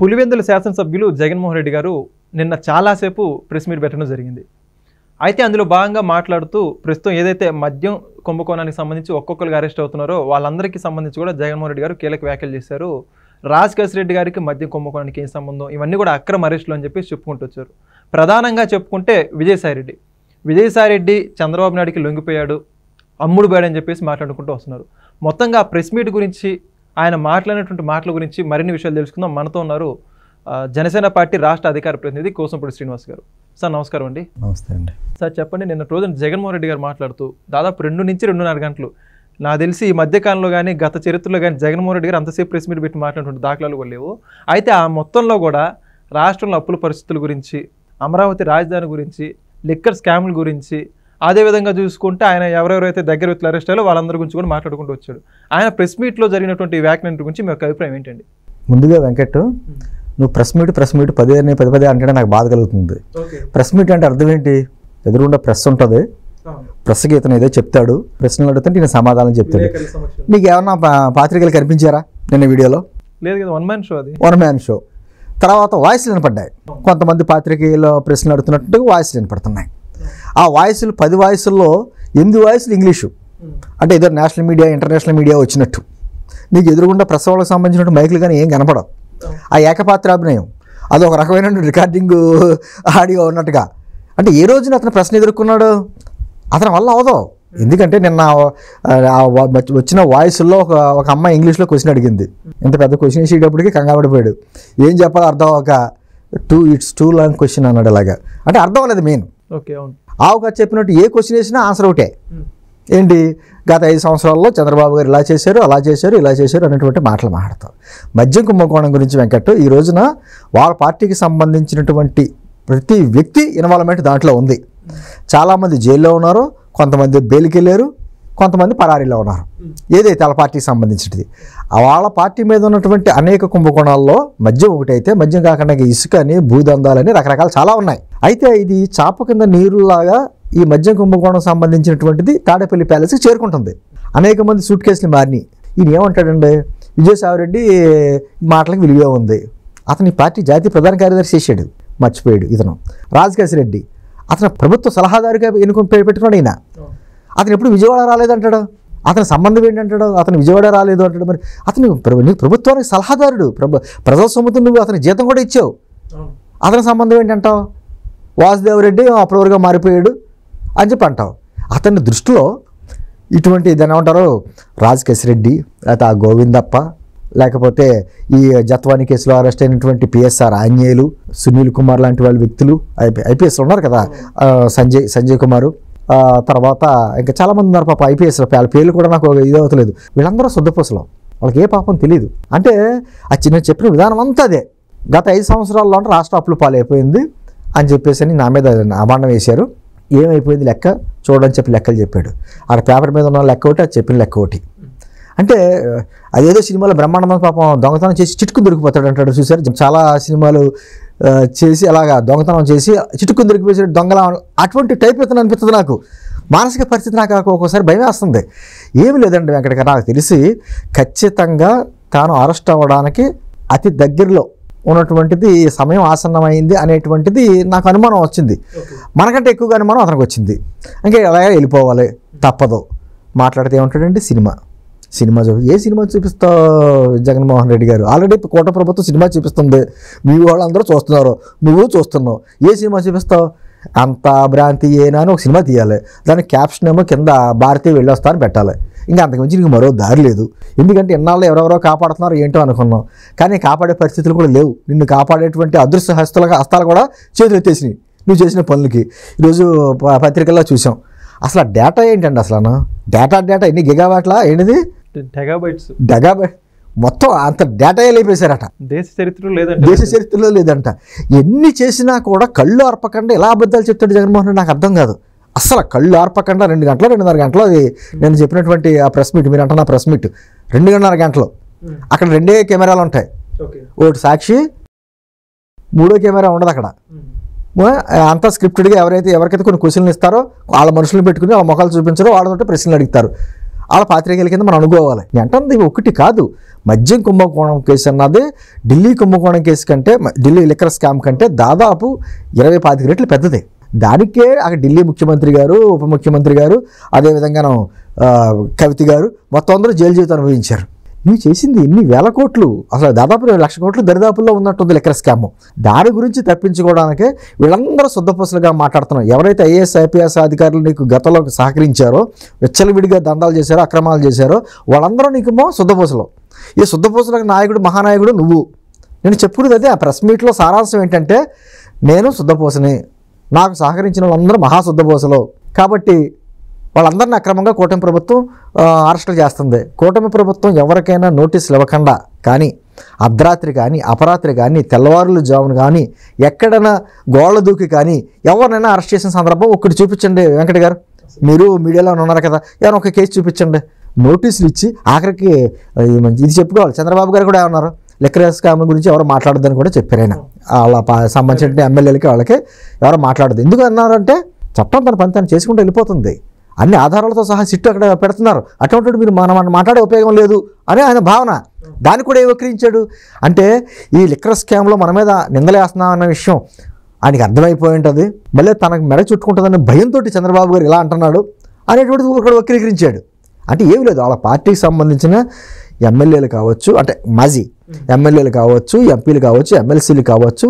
పులివెందుల శాసనసభ్యులు జగన్మోహన్ రెడ్డి గారు నిన్న చాలాసేపు ప్రెస్ మీట్ పెట్టడం జరిగింది. అయితే అందులో భాగంగా మాట్లాడుతూ ప్రస్తుతం ఏదైతే మద్యం కుంభకోణానికి సంబంధించి ఒక్కొక్కరికి అరెస్ట్ అవుతున్నారో వాళ్ళందరికీ సంబంధించి కూడా జగన్మోహన్ రెడ్డి గారు కీలక వ్యాఖ్యలు చేశారు. రాజకేశ్ రెడ్డి గారికి మద్యం కుంభకోణానికి ఏం సంబంధం, ఇవన్నీ కూడా అక్రమ అరెస్టులు అని చెప్పి చెప్పుకుంటూ వచ్చారు. ప్రధానంగా చెప్పుకుంటే విజయసాయిరెడ్డి చంద్రబాబు నాయుడికి లొంగిపోయాడు, అమ్ముడు పోయాడని చెప్పేసి మాట్లాడుకుంటూ వస్తున్నారు. మొత్తంగా ప్రెస్ మీట్ గురించి ఆయన మాట్లాడినటువంటి మాటల గురించి మరిన్ని విషయాలు తెలుసుకుందాం. మనతో ఉన్నారు జనసేన పార్టీ రాష్ట్ర అధికార ప్రతినిధి కోసంపూడి శ్రీనివాస్ గారు. సార్ నమస్కారం అండి. నమస్తే అండి. సార్ చెప్పండి, నిన్న రోజున జగన్మోహన్ రెడ్డి గారు మాట్లాడుతూ దాదాపు 2 నుంచి 2.5 గంటలు, నాకు తెలిసి ఈ మధ్యకాలంలో కానీ గత చరిత్రలో కానీ జగన్మోహన్ రెడ్డి గారు అంతసేపు ప్రెస్ మీట్ పెట్టి మాట్లాడుతుంటే దాఖలాలు కూడా లేవు. అయితే ఆ మొత్తంలో కూడా రాష్ట్రంలో అప్పుల పరిస్థితుల గురించి, అమరావతి రాజధాని గురించి, లిక్కర్ స్కామ్ల గురించి, అదేవిధంగా చూసుకుంటే ఆయన ఎవరెవరైతే దగ్గర వ్యక్తులు అరెస్ట్ అయ్యారో వాళ్ళందరి గురించి కూడా మాట్లాడుకుంటూ వచ్చాడు. ఆయన ప్రెస్ మీట్లో జరిగినటువంటి వ్యాఖ్యల గురించి మీ యొక్క అభిప్రాయం ఏంటండి? ముందుగా వెంకట్, నువ్వు ప్రెస్ మీట్ పదే అంటే నాకు బాధ కలుగుతుంది. ప్రెస్ మీట్ అంటే అర్థం ఏంటి? ఎదురుగుండా ప్రెస్ ఉంటుంది, ప్రెస్కి ఇతను ఏదో చెప్తాడు, ప్రశ్నలు అడుగుతుంటే నేను సమాధానం చెప్తాడు. నీకు ఏమన్నా పాత్రికలు కనిపించారా నిన్న వీడియోలో? లేదు కదా, వన్ మ్యాన్ షో. తర్వాత వాయిస్లు వినపడ్డాయి, కొంతమంది పాత్రికేయులు ప్రశ్నలు అడుగుతున్నట్టు వాయిస్లు వినపడుతున్నాయి. ఆ వాయిస్లు 10 వాయిస్ల్లో 8 వాయిస్లు ఇంగ్లీషు, అంటే ఏదో నేషనల్ మీడియా ఇంటర్నేషనల్ మీడియా వచ్చినట్టు. నీకు ఎదురుగుండా ప్రెస్ వాళ్ళకి సంబంధించినట్టు మైకులు కానీ ఏం కనపడవు. ఆ ఏకపాత్రాభినయం అదొక రకమైన రికార్డింగ్ ఆడియో ఉన్నట్టుగా. అంటే ఏ రోజున అతను ప్రశ్న ఎదుర్కొన్నాడు? అతని వల్ల అవదో. ఎందుకంటే నిన్న వచ్చిన వాయిస్లో ఒక అమ్మాయి ఇంగ్లీష్లో క్వశ్చన్ అడిగింది. ఇంత పెద్ద క్వశ్చన్ వేసేటప్పటికి కంగాపడిపోయాడు. ఏం చెప్పాలో అర్థం అవ్వక ఇట్స్ టూ లాంగ్ క్వశ్చన్ అన్నాడు. అలాగా అంటే అర్థం అవ్వలేదు. మెయిన్ ఆవుగా చెప్పినట్టు ఏ క్వశ్చన్ వేసినా ఆన్సర్ ఒకటే. ఏంటి? గత 5 సంవత్సరాల్లో చంద్రబాబు గారు ఇలా చేశారు, అలా చేశారు, ఇలా చేశారు అనేటువంటి మాటలు మాట్లాడతారు. మద్యం కుంభకోణం గురించి వెంకట్, ఈ రోజున వాళ్ళ పార్టీకి సంబంధించినటువంటి ప్రతి వ్యక్తి ఇన్వాల్వ్మెంట్ దాంట్లో ఉంది. చాలామంది జైల్లో ఉన్నారు, కొంతమంది బెయిల్కి వెళ్ళారు, కొంతమంది పరారీలో ఉన్నారు. ఏదైతే వాళ్ళ పార్టీకి సంబంధించినది, వాళ్ళ పార్టీ మీద ఉన్నటువంటి అనేక కుంభకోణాల్లో మద్యం ఒకటైతే, మద్యం కాకుండా ఇసుక అని, భూదందాలని రకరకాలు చాలా ఉన్నాయి. అయితే ఇది చాప కింద నీరులాగా ఈ మద్యం కుంభకోణం సంబంధించినటువంటిది తాడేపల్లి ప్యాలెస్కి చేరుకుంటుంది. అనేక మంది సూట్ కేసులు మారినాయి. ఈయన ఏమంటాడండి? విజయసాయిరెడ్డి మాటలకు విలువ ఉంది. అతని పార్టీ జాతీయ ప్రధాన కార్యదర్శి చేశాడు, మర్చిపోయాడు. ఇతను రాజకేశ్ రెడ్డి, అతను ప్రభుత్వ సలహాదారుగా పెట్టుకున్నాడు. ఈయన అతను ఎప్పుడు విజయవాడ రాలేదంటాడు. అతని సంబంధం ఏంటంటాడు? అతను విజయవాడ రాలేదు అంటాడు. మరి అతను ప్రభుత్వానికి సలహాదారుడు, ప్రజల సొమ్ముతో నువ్వు అతని జీతం కూడా ఇచ్చావు. అతని సంబంధం ఏంటంటావు? వాసుదేవరెడ్డి అప్రూవర్గా మారిపోయాడు అని చెప్పి అంటావు. అతని దృష్టిలో ఇటువంటి దాన్ని ఏమంటారు, రాజకేశ్ రెడ్డి, లేకపోతే ఆ గోవిందప్ప, లేకపోతే ఈ జత్వాని కేసులో అరెస్ట్ అయినటువంటి పిఎస్ఆర్ ఆంజనేయులు, సునీల్ కుమార్ లాంటి వాళ్ళ వ్యక్తులు, ఐపీఎస్లో ఉన్నారు కదా, సంజయ్ కుమారు, తర్వాత ఇంకా చాలామంది ఉన్నారు పాప ఐపీఎస్లో. వాళ్ళ పేర్లు కూడా నాకు ఇది అవుతలేదు. వీళ్ళందరూ శుద్ధపూసలో, వాళ్ళకి ఏ పాపం తెలియదు. అంటే ఆ చిన్న చెప్పిన విధానం అంతా అదే. గత 5 సంవత్సరాల్లో అంటే రాష్ట్ర అప్పులు పాలైపోయింది అని చెప్పేసి నా మీద అభాండం వేశారు. ఏమైపోయింది లెక్క చూడని చెప్పి లెక్కలు చెప్పాడు. ఆడ పేపర్ మీద ఉన్న లెక్క ఒకటి, అది చెప్పిన లెక్క ఒకటి. అంటే అదేదో సినిమాలో బ్రహ్మాండం పాపం దొంగతనం చేసి చిటుకుని దొరికిపోతాడు అంటాడు, చూసారు? చాలా సినిమాలు చేసి అలాగా దొంగతనం చేసి చిటుకుని దొరికిపోయాడు దొంగలా. అటువంటి టైప్ అవుతుంది అనిపిస్తుంది నాకు. మానసిక పరిస్థితి నాకు ఒక్కొక్కసారి భయం వేస్తుంది. ఏమి లేదండి వెంకట, నాకు తెలిసి ఖచ్చితంగా తాను అరెస్ట్ అవ్వడానికి అతి దగ్గరలో ఉన్నటువంటిది సమయం ఆసన్నమైంది అనేటువంటిది నాకు అనుమానం వచ్చింది. మనకంటే ఎక్కువగా అనుమానం అతనికి వచ్చింది. ఇంకా అలాగే వెళ్ళిపోవాలి, తప్పదు. మాట్లాడితే ఏమంటాడండి? సినిమా ఏ సినిమా చూపిస్తావు జగన్మోహన్ రెడ్డి గారు? ఆల్రెడీ కోట ప్రభుత్వం సినిమా చూపిస్తుంది, మీ వాళ్ళందరూ చూస్తున్నారు, నువ్వు చూస్తున్నావు. ఏ సినిమా చూపిస్తావు? అంత భ్రాంతి ఏనా అని ఒక సినిమా తీయాలి. దానికి క్యాప్షన్ ఏమో కింద భారతీయ వెళ్ళొస్తా అని పెట్టాలి. ఇంకా అంతకుమించి నీకు మరో దారి లేదు. ఎందుకంటే ఇన్నాళ్ళు ఎవరెవరో కాపాడుతున్నారు ఏంటో అనుకున్నాం, కానీ కాపాడే పరిస్థితులు కూడా లేవు. నిన్ను కాపాడేటువంటి అదృశ్య హస్తాలు కూడా చేతులు ఎత్తేసినాయి నువ్వు చేసిన పనులకి. ఈరోజు పత్రికల్లో చూసాం. అసలు ఆ డేటా ఏంటండి? అసలు డేటా ఎన్ని గిగావాట్లా ఏంటిది? డెగాబైట్ మొత్తం అంత డేటా లేపేశారట. దేశ చరిత్రలో లేదంట. ఎన్ని చేసినా కూడా కళ్ళు అర్పకుండా ఎలా అబద్ధాలు చెప్తాడు జగన్మోహన్ రెడ్డి? నాకు అర్థం కాదు. అసలు కళ్ళు ఆర్పకుండా 2 గంటలు 2.5 గంటలు అది నేను చెప్పినటువంటి ఆ ప్రెస్ మీట్, మీరు అంటున్న ప్రెస్ మీట్ 2.5 గంటలు. అక్కడ 2 కెమెరాలు ఉంటాయి, ఒకటి సాక్షి, 3వ కెమెరా ఉండదు అక్కడ. అంతా స్క్రిప్టెడ్గా ఎవరికైతే కొన్ని క్వశ్చన్లు ఇస్తారో వాళ్ళ మనుషులను పెట్టుకుని వాళ్ళ ముఖాలు చూపించారో వాళ్ళతో ప్రశ్నలు అడుగుతారు. వాళ్ళ పాత్రికేయుల కింద మనం అనుకోవాలి. అంటే ఒకటి కాదు, మద్యం కుంభకోణం కేసు అన్నది ఢిల్లీ కుంభకోణం కేసు కంటే, ఢిల్లీ లిక్కర్ స్కామ్ కంటే దాదాపు 20-25 రెట్లు పెద్దది. దానికే అక్కడ ఢిల్లీ ముఖ్యమంత్రి గారు, ఉప ముఖ్యమంత్రి గారు, అదేవిధంగా కవిత గారు మొత్తం అందరూ జైలు జీవితం అనుభవించారు. నువ్వు చేసింది ఎన్ని వేల కోట్లు, అసలు దాదాపు 1,00,000 కోట్లు దరిదాపుల్లో ఉన్నట్టుంది లిక్కర్ స్కామ్. దాని గురించి తప్పించుకోవడానికే వీళ్ళందరూ శుద్ధపూసలుగా మాట్లాడుతున్నారు. ఎవరైతే ఐఏఎస్ ఐపీఎస్ అధికారులు నీకు గతంలో సహకరించారో, విచ్చలవిడిగా దందాలు చేశారో, అక్రమాలు చేశారో, వాళ్ళందరూ నీకేమో శుద్ధపూసలు. ఈ శుద్ధపూసలకు నాయకుడు, మహానాయకుడు నువ్వు. నేను చెప్పుకునేది అదే. ఆ ప్రెస్ మీట్లో సారాంశం ఏంటంటే, నేను శుద్ధపూసని, నాకు సహకరించిన వాళ్ళందరూ మహాశుద్ధపూసలు, కాబట్టి వాళ్ళందరినీ అక్రమంగా కూటమి ప్రభుత్వం అరెస్టులు చేస్తుంది. కూటమి ప్రభుత్వం ఎవరికైనా నోటీసులు ఇవ్వకుండా కానీ, అర్ధరాత్రి కానీ, అపరాత్రి కానీ, తెల్లవారులు జామును కానీ, ఎక్కడైనా గోళ్ల దూకి కానీ ఎవరినైనా అరెస్ట్ చేసిన సందర్భం ఒక్కటి చూపించండి వెంకట గారు. మీరు మీడియాలో ఉన్నారు కదా, ఏమైనా ఒక కేసు చూపించండి. నోటీసులు ఇచ్చి ఆఖరికి ఇది చెప్పుకోవాలి. చంద్రబాబు గారు కూడా ఏమన్నారు, లిక్కర్ స్కామ్ గురించి ఎవరు మాట్లాడద్దని కూడా చెప్పారు. ఆయన వాళ్ళ సంబంధించిన ఎమ్మెల్యేలకి వాళ్ళకి ఎవరు మాట్లాడదు. ఎందుకు అన్నారంటే, చట్టం తన పని తను చేసుకుంటూ వెళ్ళిపోతుంది, అన్ని ఆధారాలతో సహా సిట్టు అక్కడ పెడుతున్నారు, అటువంటి మీరు మనం మాట్లాడే ఉపయోగం లేదు అని ఆయన భావన. దాన్ని కూడా వక్రించాడు. అంటే ఈ లిక్కర్ స్కామ్లో మన మీద నిందలేస్తున్నాం అన్న విషయం ఆయనకి అర్థమైపోయి ఉంటుంది. మళ్ళీ తనకు మెడ చుట్టుకుంటుందన్న భయంతో చంద్రబాబు గారు ఇలా అంటున్నాడు అనేటువంటిది కూడా వక్రీకరించాడు. అంటే ఏమి లేదు, వాళ్ళ పార్టీకి సంబంధించిన ఎమ్మెల్యేలు కావచ్చు, అంటే మాజీ ఎమ్మెల్యేలు కావచ్చు, ఎంపీలు కావచ్చు, ఎమ్మెల్సీలు కావచ్చు,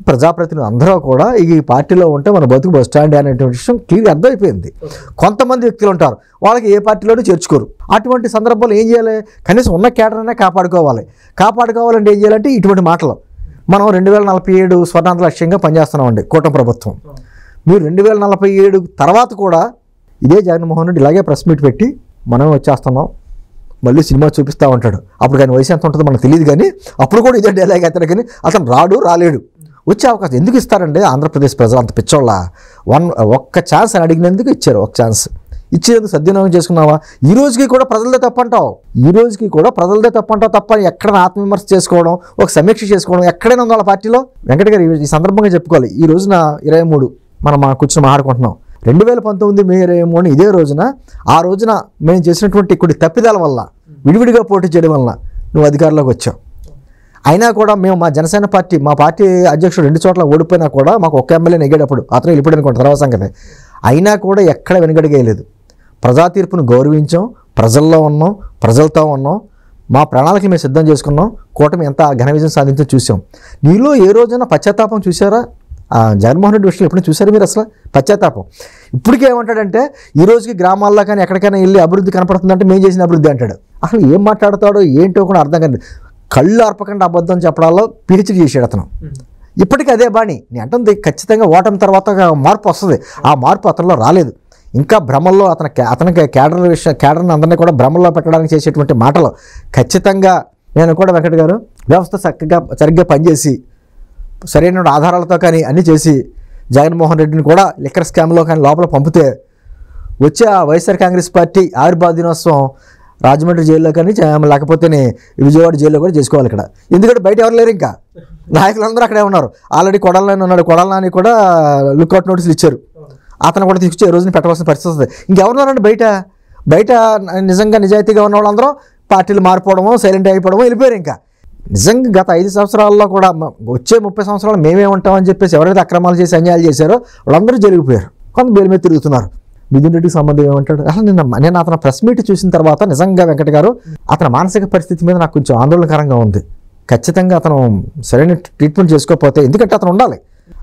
ప్రజాప్రతినిధులు అందరూ కూడా ఈ పార్టీలో ఉంటే మన బతుకు బస్ స్టాండ్ అనేటువంటి విషయం క్లియర్గా అర్థమైపోయింది. కొంతమంది వ్యక్తులు ఉంటారు, వాళ్ళకి ఏ పార్టీలోనూ చేర్చుకోరు. అటువంటి సందర్భంలో ఏం చేయాలి, కనీసం ఉన్న కేడర్ అయినా కాపాడుకోవాలంటే ఏం చేయాలంటే ఇటువంటి మాటలు. మనం 2047 స్వర్ణాంధ్ర లక్ష్యంగా పనిచేస్తున్నామండి కూటమి ప్రభుత్వం. మీరు 2047 తర్వాత కూడా ఇదే జగన్మోహన్ రెడ్డి ఇలాగే ప్రెస్ మీట్ పెట్టి మనం వచ్చేస్తున్నాం, మళ్ళీ సినిమా చూపిస్తూ ఉంటాడు. అప్పుడు కానీ వయసు ఎంత ఉంటుందో మనకు తెలియదు, కానీ అప్పుడు కూడా ఇదే డైలాగ్ అవుతాడు. కానీ అతను రాలేడు. వచ్చే అవకాశం ఎందుకు ఇస్తారండి ఆంధ్రప్రదేశ్ ప్రజలు అంత పిచ్చోళ్ళ? ఒక్క ఛాన్స్ అని అడిగినందుకు ఇచ్చారు. ఒక ఛాన్స్ ఇచ్చేందుకు సద్వినియోగం చేసుకున్నావా? ఈ రోజుకి కూడా ప్రజలదే తప్పంటావు, తప్ప ఎక్కడైనా ఆత్మవిమర్శ చేసుకోవడం, ఒక సమీక్ష చేసుకోవడం ఎక్కడైనా ఉందో వాళ్ళ పార్టీలో? వెంకట గారు ఈ సందర్భంగా చెప్పుకోవాలి. ఈ రోజున 23 మనం కూర్చొని మాట్లాడుకుంటున్నాం. 2019 మే 23 ఇదే రోజున, ఆ రోజున మేము చేసినటువంటి కొన్ని తప్పిదాల వల్ల, విడివిడిగా పోటీ చేయడం వల్ల నువ్వు అధికారంలోకి వచ్చావు. అయినా కూడా మేము మా జనసేన పార్టీ, మా పార్టీ అధ్యక్షుడు 2 చోట్ల ఓడిపోయినా కూడా మాకు ఒక్క ఎమ్మెల్యే నెగ్గేటప్పుడు, అతను వెళ్ళిపోయాడు అనుకోండి తర్వాత సంగతి, అయినా కూడా ఎక్కడ వెనుగడిగేయలేదు. ప్రజా తీర్పును గౌరవించాం, ప్రజల్లో ఉన్నాం, ప్రజలతో ఉన్నాం, మా ప్రణాళికలు మేము సిద్ధం చేసుకున్నాం, కూటమి ఎంత ఘన విజయం సాధించో చూసాం. నీలో ఏ రోజైనా పశ్చాత్తాపం చూసారా? జగన్మోహన్ రెడ్డి విషయంలో ఎప్పుడైనా చూసారు మీరు అసలు పశ్చాత్తాపం? ఇప్పటికే ఏమంటాడంటే, ఈ రోజుకి గ్రామాల్లో కానీ ఎక్కడికైనా వెళ్ళి అభివృద్ధి కనపడుతుందంటే మేము చేసిన అభివృద్ధి అంటాడు. అసలు ఏం మాట్లాడతాడో ఏంటో కూడా అర్థం కాదు. కళ్ళు అర్పకుండా అబద్ధం చెప్పడాల్లో పిహెచ్డీ చేసాడు అతను. ఇప్పటికీ అదే బాణి. నేను అంటుంది ఖచ్చితంగా ఓటమి తర్వాత మార్పు వస్తుంది. ఆ మార్పు అతనిలో రాలేదు. ఇంకా భ్రమల్లో అతనికి కేడర్ని అందరినీ కూడా భ్రమల్లో పెట్టడానికి చేసేటువంటి మాటలు ఖచ్చితంగా నేను కూడా వెంకట గారు వ్యవస్థ సరిగ్గా పనిచేసి సరైన ఆధారాలతో కానీ అన్నీ చేసి జగన్మోహన్ రెడ్డిని కూడా లిక్కర్ స్కామ్లో కానీ లోపల పంపితే వచ్చే ఆ వైఎస్ఆర్ కాంగ్రెస్ పార్టీ ఆవిర్భావ దినోత్సవం రాజమండ్రి జైల్లో కానీ లేకపోతే విజయవాడ జైల్లో కూడా చేసుకోవాలి ఇక్కడ. ఎందుకంటే బయట ఎవరు లేరు, ఇంకా నాయకులందరూ అక్కడే ఉన్నారు. ఆల్రెడీ కొడాలని ఉన్నాడు, కొడాలని కూడా లుక్అవుట్ నోటీసులు ఇచ్చారు. అతను కూడా తీసుకొచ్చి ఈ రోజున పెట్టవలసిన పరిస్థితి వస్తుంది. ఇంకెవరున్నారండి బయట నిజంగా నిజాయితీగా ఉన్న వాళ్ళందరూ పార్టీలు మారిపోవడమో, సైలెంట్ అయిపోవడమో వెళ్ళిపోయారు. ఇంకా నిజంగా గత 5 సంవత్సరాల్లో కూడా వచ్చే 30 సంవత్సరాలు మేమే ఉంటామని చెప్పేసి ఎవరైతే అక్రమాలు చేసి అన్యాయాలు చేశారో వాళ్ళందరూ జరిగిపోయారు. కొంత బెయిల్ మీద తిరుగుతున్నారు. మిథున్ రెడ్డికి సంబంధం ఏమంటాడు? అసలు నేను అతను ప్రెస్ మీట్ చూసిన తర్వాత నిజంగా వెంకట గారు అతని మానసిక పరిస్థితి మీద నాకు కొంచెం ఆందోళనకరంగా ఉంది. ఖచ్చితంగా అతను సరైన ట్రీట్మెంట్ చేసుకోకపోతే, ఎందుకంటే అతను ఉండాలి,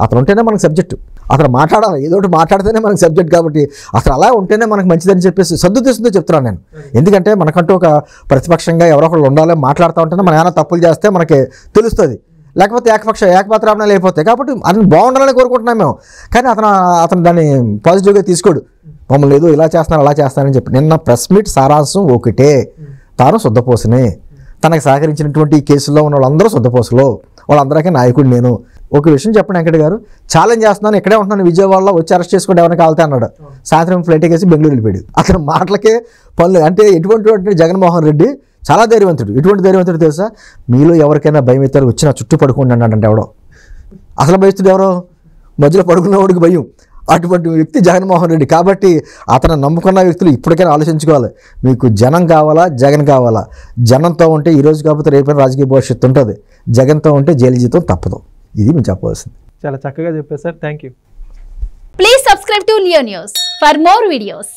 అతను ఉంటేనే మనకు సబ్జెక్టు, అతను మాట్లాడాలి, ఏదో ఒకటి మాట్లాడితేనే మనకు సబ్జెక్ట్. కాబట్టి అసలు అలా ఉంటేనే మనకు మంచిదని చెప్పేసి సద్దుదేశంతో చెప్తున్నాను నేను. ఎందుకంటే మనకంటూ ఒక ప్రతిపక్షంగా ఎవరో ఒకళ్ళు ఉండాలి, మాట్లాడుతూ ఉంటేనే మనం ఏమైనా తప్పులు చేస్తే మనకి తెలుస్తుంది, లేకపోతే ఏకపాత్రాభినయాలు అయిపోతాయి. కాబట్టి అతను బాగుండాలని కోరుకుంటున్నాం మేము. కానీ అతను దాన్ని పాజిటివ్గా తీసుకోడు. మమ్మల్ని ఏదో ఇలా చేస్తున్నారు అలా చేస్తానని చెప్పి. నిన్న ప్రెస్ మీట్ సారాంశం ఒకటే, తాను శుద్ధపోసనే, తనకు సహకరించినటువంటి ఈ కేసుల్లో ఉన్న వాళ్ళందరూ శుద్ధపోసలు, వాళ్ళందరికీ నాయకుడు నేను. ఒక విషయం చెప్పండి వెంకట గారు, ఛాలెంజ్ చేస్తున్నాను, ఇక్కడే ఉంటున్నాను విజయవాడలో, వచ్చి అరెస్ట్ చేసుకుంటే ఎవరైనా కాలితే అన్నాడు. సాయంత్రం ఫ్లైట్ ఎక్కేసి బెంగళూరు వెళ్ళిపోయాడు. అతని మాటలకే పనులు. అంటే ఎటువంటి జగన్మోహన్ రెడ్డి చాలా ధైర్యవంతుడు. ఎటువంటి ధైర్యవంతుడు తెలుసా? మీలో ఎవరికైనా భయం అయితే వచ్చి నా చుట్టూ పడుకోండి అన్నాడంటే ఎవడో. అసలు భయస్తుడు ఎవరో? మధ్యలో పడుకున్నవాడికి భయం. అటువంటి వ్యక్తి జగన్మోహన్ రెడ్డి. కాబట్టి అతను నమ్ముకున్న వ్యక్తులు ఇప్పటికైనా ఆలోచించుకోవాలి. మీకు జనం కావాలా, జగన్ కావాలా? జనంతో ఉంటే ఈరోజు కాకపోతే రేపైనా రాజకీయ భవిష్యత్తు ఉంటుంది, జగన్తో ఉంటే జైలు జీతం తప్పదు. ఇది మేము చెప్పవలసింది. చాలా చక్కగా చెప్పారు sir. Thank you. Please subscribe to Leo News for more videos.